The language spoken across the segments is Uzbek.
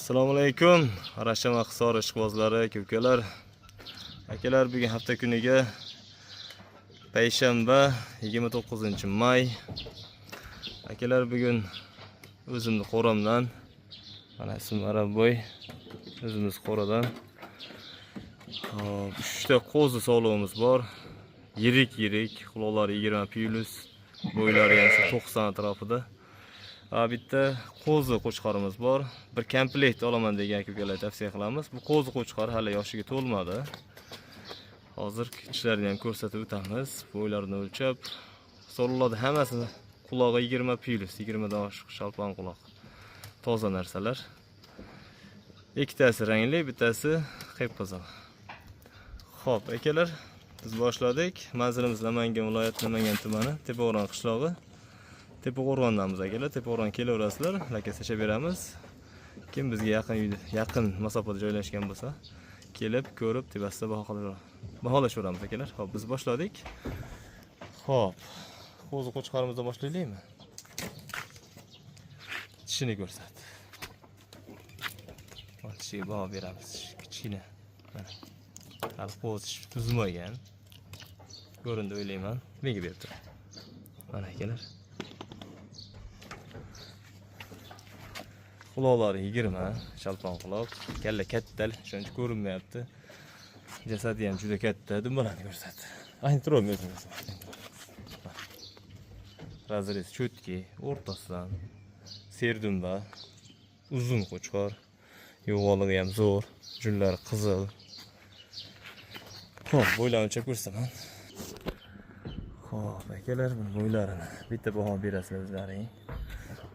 Assalomu alaykum. Arashama Hisor ishqibozlari, ko'kalar. Akalar, bugun hafta kuniga payshanba 29-may. Akalar, bugun o'zimni qo'ramdan, mana ism Arabboy, o'zimiz qo'radan 3 ta qo'zi sog'lig'imiz bor. Yirik, quloqlari 20+, bo'ylari ham 90 atrofida. Bitta qo'zi qo'chqarimiz bor. Bir komplekt olaman degan ko'kalar tavsiya qilamiz. Bu qo'zi qo'chqar hali yoshiga to'lmadi. Hozir ishlarini ham ko'rsatib o'tamiz. Bo'ylarini o'lchab, so'raladi hammasi qulog'i 20+, 20 dan oshiq shalpon quloq. Toza narsalar. Ikkitasi rangli, bittasi qip-qizil. Xo'p, akalar, biz boshladik. Manzilimiz Namangan viloyati Namangan tumani, Tepao'ron qishlog'i. Tepao'rondamiz akalar. Tepao'ron kelaverasizlar, lokatsiya beramiz. Kim bizga yaqin masofada joylashgan bo'lsa, kelib, ko'rib, tepasida baholashaveramiz akalar. Xo'p, biz boshladik. Xo'p, qo'zi qo'chqarimizdan boshlaylikmi? Tishini ko'rsat. Tishiga baho beramiz. Kichkina. Mana. Hali qo'zi tuzmagan. Ko'rindi o'ylayman. Menga berib tur. Mana akalar. Quloqlari 20, shalpon quloq, kalla katta, shuncha ko'rinmayapti. Jasadi ham juda katta, dumbalarni ko'rsat. Ayni turolmaysiz o'zingiz. Razrez cho'tki, o'rtasidan serdumba, uzun qo'chqor, yo'g'oligi ham zo'r, junlari qizil. Xo'p, bo'ylarini o'lchab ko'rsaman. Xo'p, akalar, bu bo'ylarini bitta baho berasizlar o'zlaring.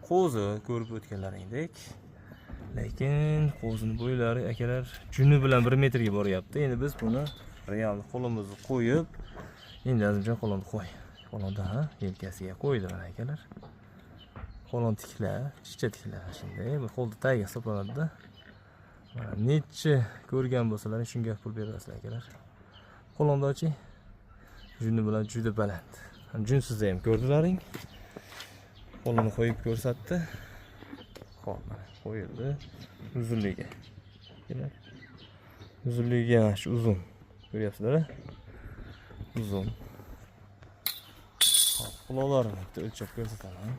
Qo'zi ko'rib o'tganlaringdek, lekin qo'zining bo'ylari akalar juni bilan 1 metrga boryapti. Endi biz buni real qo'limizni qo'yib, endi azimcha qo'lni qo'y. Qo'lda yelkasiga qo'ydi mana akalar. Qo'lni tikla, chicha tikla shunday. Bu qo'lda tagiga hisoblanadi-da. Mana necha ko'rgan bo'lsalar, shunga pul berasizlar akalar. Qo'lni oching. Juni bilan juda baland. Junsizni ham ko'rdilaring. Qo'lini qo'yib ko'rsatdi. Xo'p, mana qo'yildi. Uzunligi. Uzunligi ham shu uzun. Ko'ryapsizlar-a? Uzun. Xo'p, quloqlarini o'lchab ko'rsataman.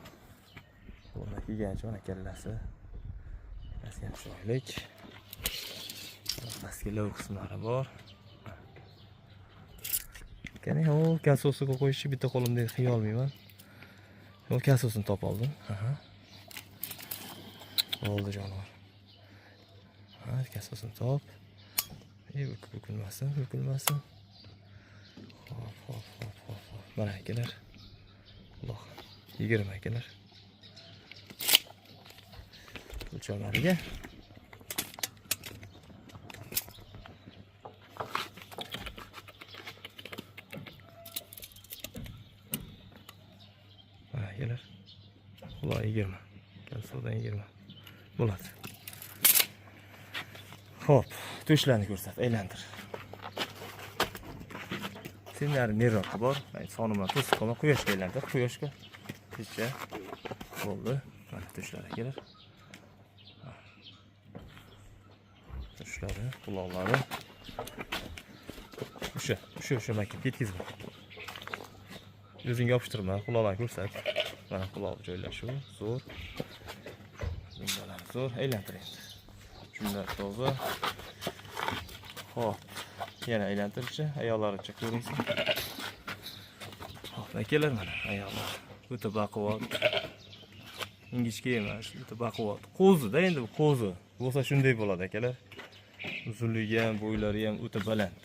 Qo'lga kelgancha mana kallasi. Kallasi ham chiroyli. Pastki lov qismlari bor. Qani, kasosiga qo'yishni bitta qo'limda qiya olmayman. Yo'q, kasosini top oldim. Oldi jonivor. Kasosini top. Bukilmasin. Xo'p. Mana akalar. Alloh, 20 akalar. O'lchamlariga. Akalar. Quloq 20. Kalsodan 20. Bo'ladi. Xo'p, to'shlarni ko'rsat, aylantir. Senlari neriroqqa bor. Men sonimdan to'sib qolma, quyoshga aylantir, quyoshga. Kecha bo'ldi. Mana to'shlar akalar. Toshlari, quloqlari. O'sha makka ketkizma. O'zingga yopishtirma, quloqlarni ko'rsat. Mana quloq joylashuv, zo'r. Bundalar zo'r, aylantir endi. Shunlar toza. Xo'p, yana aylantirchi, ayollaricha ko'ringsin. Xo'p, akalar, mana ayollar. O'ta baquvvat. Ingichka emas, o'ta baquvvat. Qo'zi-da endi bu qo'zi. Bo'lsa shunday bo'ladi akalar. Uzunligi ham, bo'ylari ham o'ta baland.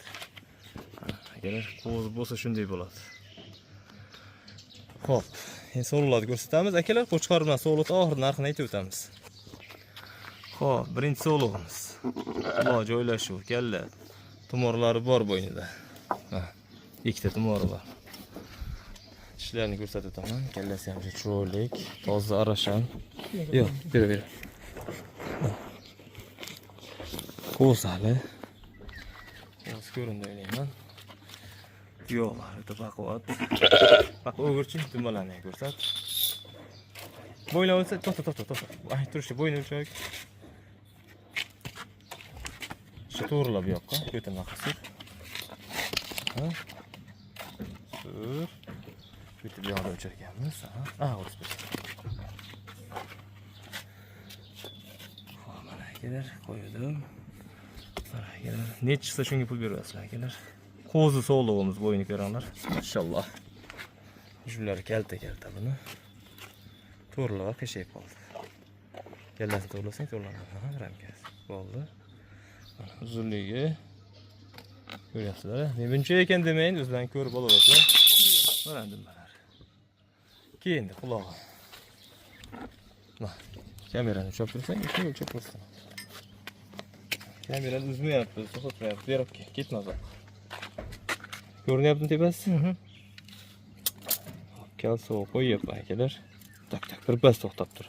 Akalar, qo'zi bo'lsa shunday bo'ladi. Xo'p, endi so'lovlarni ko'rsatamiz. Akalar, qo'chqor bilan so'lovni oxir narxini aytib o'tamiz. Xo'p, birinchi so'lovimiz. Quloq joylashuv, kalla. Tumorlari bor bo'ynida. Ikkita tumori bor. Tishlarni ko'rsatib o'taman. Kallasi ham chiroyli, toza arashan. Yo'q, ber. Qo'zali. Qo'z ko'rindi o'ylayman. Yo'qlar, o'ta baquvvat. Bak, o'g'irchi dumbalarni ko'rsat. Bo'yla olsa, to'xta. Ay, turishdi, bo'yni o'lchak. Shu to'g'rilab bu yoqqa, ko'tarmoqqa sur. Ha? Sur. Bitta bu yoqda o'chirganmiz. Ha, 35. Xo'p, mana akalar, qo'ydim. Mana akalar, nech chiqsa shunga pul berasizlar akalar. Qo'zi sog'lig'imiz bo'yini ko'ranglar. Maşallah. Shular kalta buni. To'g'rilab qishayib qoldi. Kallasini to'g'rilasang to'g'rilanadi. Ha, ramkasi. Bo'ldi. Mana uzunligi ko'ryapsizlar. Men buncha ekan demayin, o'zlaring ko'rib olasizlar. Mana nimalar. Keyin qulog'i. Mana kamerani chop tursang, shuni o'lchab ko'rsin. Kamerani uzmayapti, to'xtatmayapti. Berib ketmaz. Ko'rinyaptimi tepasi? Kelso qo'yyapman akalar. Tak, birpas to'xtab tur.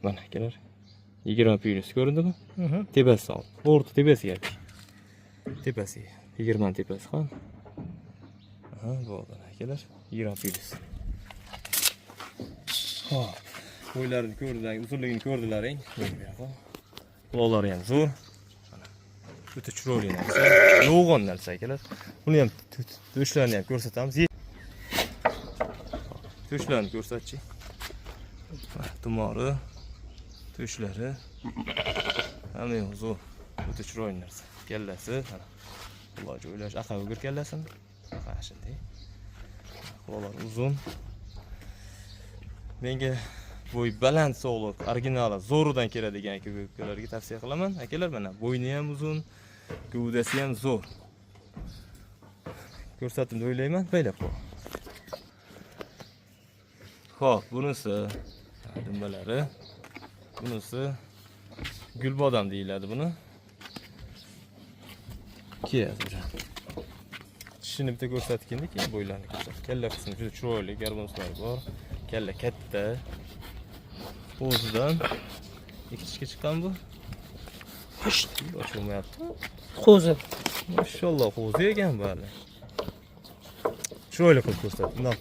Mana akalar. 20 plyus ko'rindimi? Tepasi ol. O'rta tepasiga. Tepasiga. 20 tepasi ham. Ha, bo'ldi akalar. 20 plyus. Xo'p. Qo'ylarni ko'rdilar, uzunligini ko'rdilaring. Quloqlari ham zo'r. O'ta chiroyli narsa. Yo'g'on narsa akalar. Buni ham to'shlarni ham ko'rsatamiz. To'shlarni ko'rsatchi. Tumori, to'shlari. Hamma zo'r. O'ta chiroyli narsa. Kallasi, mana. Xulosa joylash, aqal o'gir kallasini. Mana shunday. Quloqlar uzun. Menga bo'y baland sog'liq, originali zo'ridan keladigan akalarga tavsiya qilaman. Akalar mana bo'yni ham uzun, gavdasi ham zo'r. Ko'rsatdim deb o'ylayman, baylab qo'y. Xo'p, bunisi dumbalari. Bunisi gulbodam deyiladi buni. Kiyadi. Tishini bitta ko'rsatganda keyin bo'ylarini ko'rsat. Kalla qismi juda chiroyli, garbonslari bor. Kalla katta. Qo'zidan ikkishga chiqqan bu. Ochilmayapti. Qo'zi. Mashalloh, qo'zi ekan bali. Chiroyli qilib ko'rsat. Bundoq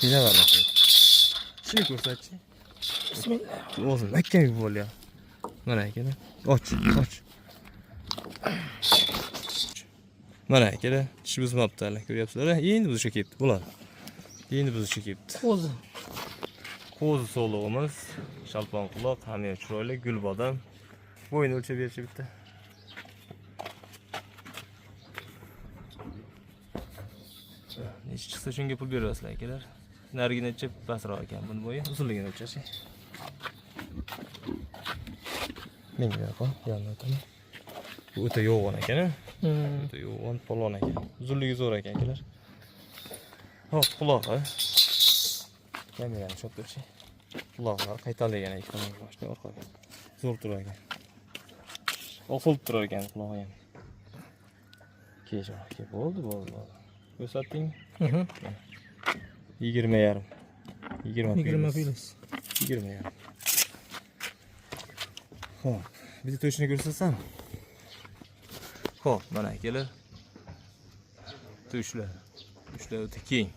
minavarlar. Shuni ko'rsatchi. Bismillah. O'zi makka bo'lyapti. Mana akalar. Och. Mana akalar, tish buzmabdilar. Ko'ryapsizlar? Endi buzishga ketdi. Bo'ladi. Endi buzishga ketdi. Qo'zi sog'lig'imiz, shalpon quloq, hamma chiroyli, gulbodam. Bo'yini o'lchab berchi bitta. Nech chiqsa shunga pul berasizlar akalar. Narigi necha pastroq ekan buni bo'yi, uzunligini o'lchashi. Menga yo'q, yonataman. Bu o'ta yo'g'on ekan, o'ta yo'g'on, polvon ekan. Uzunligi zo'r ekan akalar. Hop, quloqi. Kamerani chop turchi. Quloqlar qaytarilgan ikki tomonga boshqa orqaga. Zo'r turar ekan. Oqilib turar ekan qulog'i ham. Kecha bo'ldi. Ko'rsatding? 20,5. 20 plyus. 20,5. Xo'p, bitta to'shini ko'rsatsam. Xo'p, mana akalar. To'shlar o'ta keng.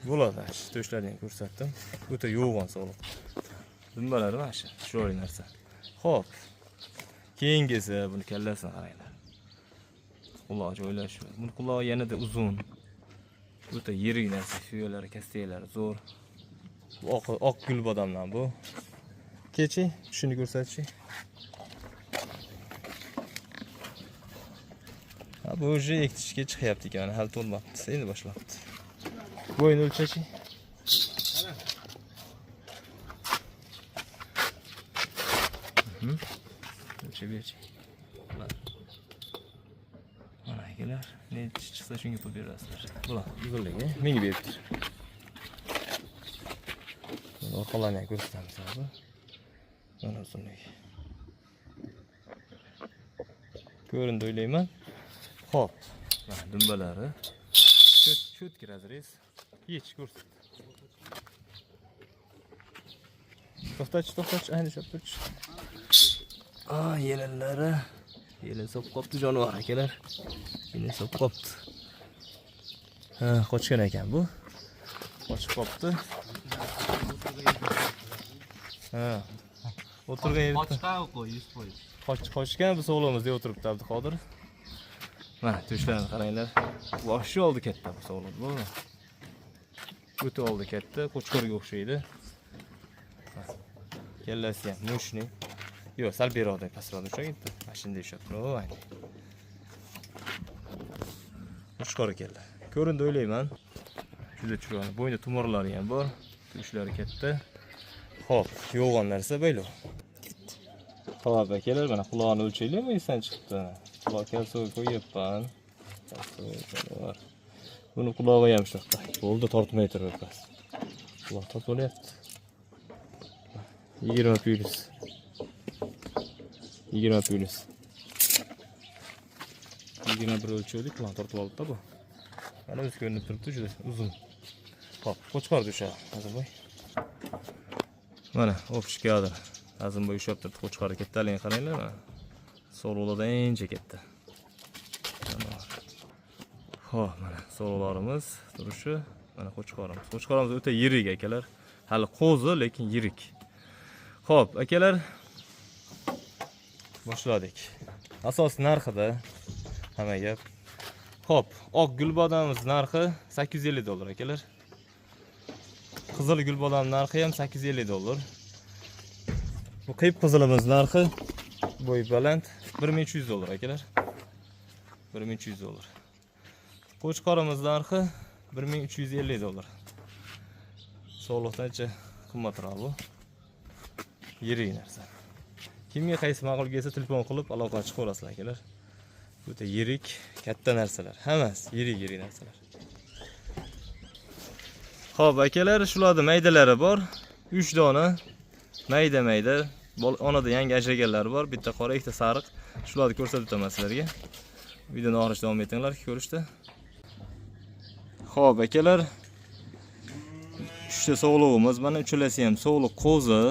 Bo'ladi, to'shlarni ham ko'rsatdim. O'ta yo'g'on sog'liq. Dumbalari mana shu, chiroyli narsa. Xo'p. Keyingisi buni kallasini qaranglar. Quloq joylash. Buni qulog'i yanada uzun. O'ta yirik narsa, suyalari, kastaylari zo'r. Oq gulbodamdan bu. Kechi, shuni ko'rsatchi. Ha, bu o'zi ektishga chiqyapti ekan, hali to'lmabdi. Endi boshlabdi. Bo'yini o'lchachi. O'lchab berchi. Mana akalar, nech chiqsa shunga pul berasizlar. Bular uzunligi menga beribdir. Orqalarni ham ko'rsatamiz hozir. Mana uzunligi. Ko'rindi o'ylayman. Xo'p, mana dumbalari. Cho'tki razrez. Yech ko'rsat. To'xtach, ayni shu turch. Yelinlari. Yelin sop qopti jonivor akalar. Yelin sop qopti. Ha, qochgan ekan bu. Qochib qopti. Ha. O'tirgan yerda. Qochqan qo'y 100%. Qochgan bu sog'lig'imizda o'tiribdi Abduqodir. Mana to'shlarni qaranglar. Boshi oldi katta bu sog'liq bu. O'ti oldi katta, qo'chqorga o'xshaydi. Kellasi ham mushni. Yo'q, sal beroqda pastroqda o'xshaydi. Mashinada yashab turadi. Qo'chqor kella. Ko'rindi o'ylayman. Juda chiroyli. Bo'yinda tumorlari ham bor. Tushlari katta. Xo'p, yo'g'on narsa baylo. Xo'p, akalar, mana quloqni o'lchaylikmi, esdan chiqibdi. Quloq kalsoga qo'yibman. Kalsoga. Buni qulog'i ham shunaqa. Bo'ldi, tortmay turib bas. Quloq tortilyapti. 20 plus. 20 plus. 21 o'lchovdik, quloq tortib oldi bu. Mana o'zi ko'rinib turibdi, juda uzun. Xo'p, qo'chqordi o'sha, Azimboy. Mana, o'pishgadir. Azimboy ushab turibdi, qo'chqorga kattaligini qaranglar mana. So'rovlardan ancha katta. Xo'p, mana so'rovlarimiz turishi, mana qo'chqorimiz. Qo'chqorimiz o'ta yirik akalar. Hali qo'zi, lekin yirik. Xo'p, akalar, boshladik. Asos narxida hamma gap. Xo'p, oq gulbodamimiz narxi $850 akalar. Qizil gulbodam narxi ham $850. Bu qiyib qizilimiz narxi bo'y baland $1300 akalar. $1300. Qo'chqorimiz narxi $1350. Sog'liqdancha qimmatroq bu. Yirik narsa. Kimga qaysi ma'qul kelsa telefon qilib aloqa chiqib olasizlar akalar. O'ta yirik, katta narsalar. Hammasi yirik narsalar. Xo'p, akalar, shularda maydalari bor. 3 dona mayda. Onada yangi ajraganlar bor. Bitta qora, ikkita sariq. Shularni ko'rsatib o'taman sizlarga. Videoni oxirigacha davom etinglar, ko'rishda. Xo'p, akalar, 3 ta sog'lig'imiz, mana uchalasi ham sog'liq qo'zi.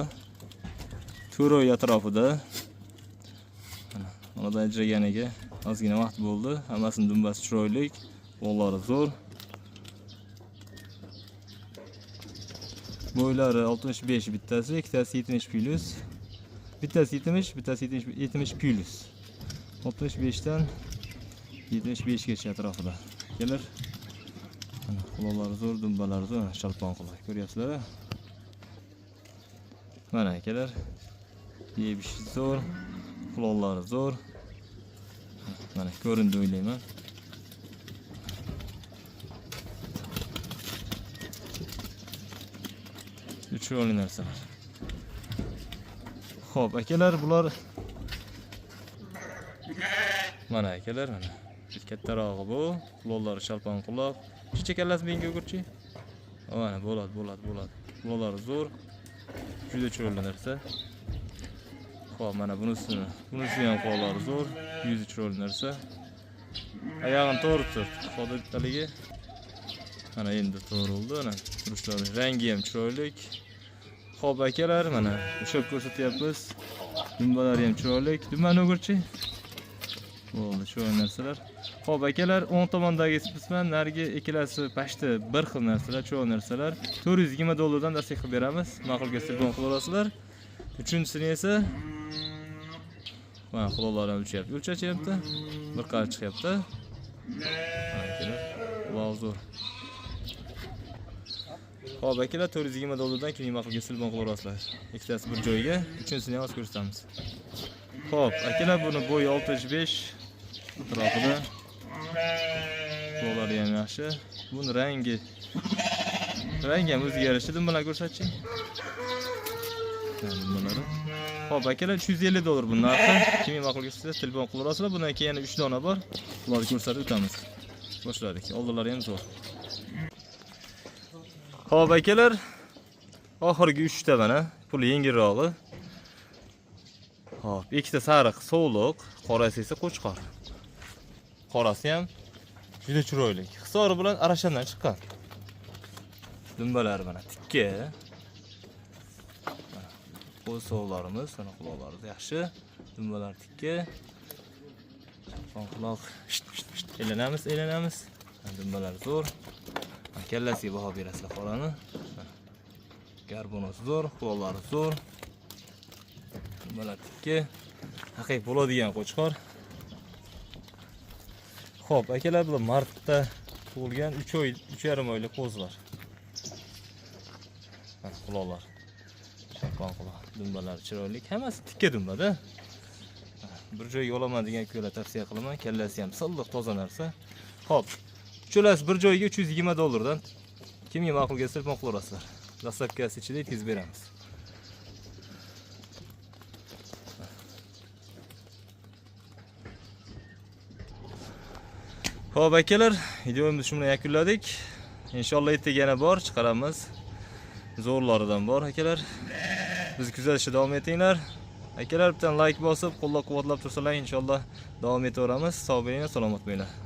To'roy atrofida. Onada ajraganiga ozgina vaqt bo'ldi. Hammasini dumbasi chiroyli, qo'llari zo'r. Bo'ylari 65 bittasi, ikkitasi 70 plus. Bittasi 70, bittasi 70 plus. 65 dan 75 gacha atrofida. Kelar. Mana quloqlari zo'r, dumbalari zo'r, shalpon quloq. Ko'ryapsizlar? Mana akalar. Yebish zo'r, quloqlari zo'r. Mana ko'rindi o'ylayman. Chiroyli narsalar. Xo'p, akalar, bular mana akalar, mana kattarog'i bu, quloqlari shalpon quloq. Chicha kallasi menga o'girchi. Mana bo'ladi. Quloqlari zo'r. Juda chiroyli narsa. Xo'p, mana bunisi ham quloqlari zo'r, yuzi chiroyli narsa. Oyog'ini to'g'ri tut. Xudo bittaligi. Mana endi to'g'ri bo'ldi, mana turishlari, rangi ham chiroyli. Xo'p, akalar, mana ushab ko'rsatyapmiz. Dumbalari ham chiroyli. Dumani o'girchi. Bo'ldi, chiroyli narsalar. Xo'p, akalar, o'ng tomondagi qisman narigi ikkalasi pashti bir xil narsalar, chiroyli narsalar. $420 dan dastak qilib beramiz. Ma'qul kelsa telefon qilib olasizlar. Uchinchisini esa mana quloqlari o'lchyapti. O'lchachyapti. Bir qarich chiqyapti. Mana akalar, quloq zo'r. Xo'p, akalar, $420 dan keyin ma'qul kelsa telefon qilib olasizlar. Ikkitasi bir joyga, uchinchisini ham ko'rsatamiz. Xo'p, akalar, buni bo'yi 65 atrofida. Quloqlari ham yaxshi. Buni rangi ham o'zgarishi, dumbalar ko'rsatchi. Dumbalari. Xo'p, akalar, $350 bu narxi. Kimga ma'qul kelsa telefon qilib olasizlar. Bundan keyin yana 3 dona bor. Ularni ko'rsatib o'tamiz. Boshladik. Oldilari ham zo'r. Xo'p, akalar, oxirgi 3 ta mana, puli yengilrog'i. Xo'p, ikkita sariq so'liq, qorasi esa qo'chqor. Qorasi ham juda chiroyli. Hisori bilan Arashandan chiqqan. Dumbalari mana tikka. Qo'l so'g'larimiz, mana quloqlari yaxshi. Dumbalar tikka. Quloq elanamiz. Dumbalar zo'r. Kallasiga baho berasizlar qorani. Garbonoz zo'r, quloqlari zo'r. Mana tikka haqiqiy bo'ladigan qo'chqor. Xo'p, akalar, bular martda tug'ilgan 3 oy, 3,5 oylik qo'zlar. Mana quloqlar. Shaqon quloq, dumbalar chiroyli. Hammasi tikka dumba-da. Bir joyga olaman degan ukalar tavsiya qilaman. Kallasi ham silliq, toza narsa. Xo'p, uchalasi bir joyga $320 dan. Kimga ma'qul kelsa telefon qilaverasizlar. Dastlabkasi ichida yetkazib beramiz. Xo'p, akalar, videomizni shunday yakunladik. Inshaalloh ertaga yana bor chiqaramiz. Zo'rlaridan bor, akalar. Bizni kuzatishda davom etinglar. Akalar, bitta like bosib, qo'llab-quvvatlab tursalar, inshaalloh davom etaveramiz. Sog' bo'ling, salomat bo'linglar.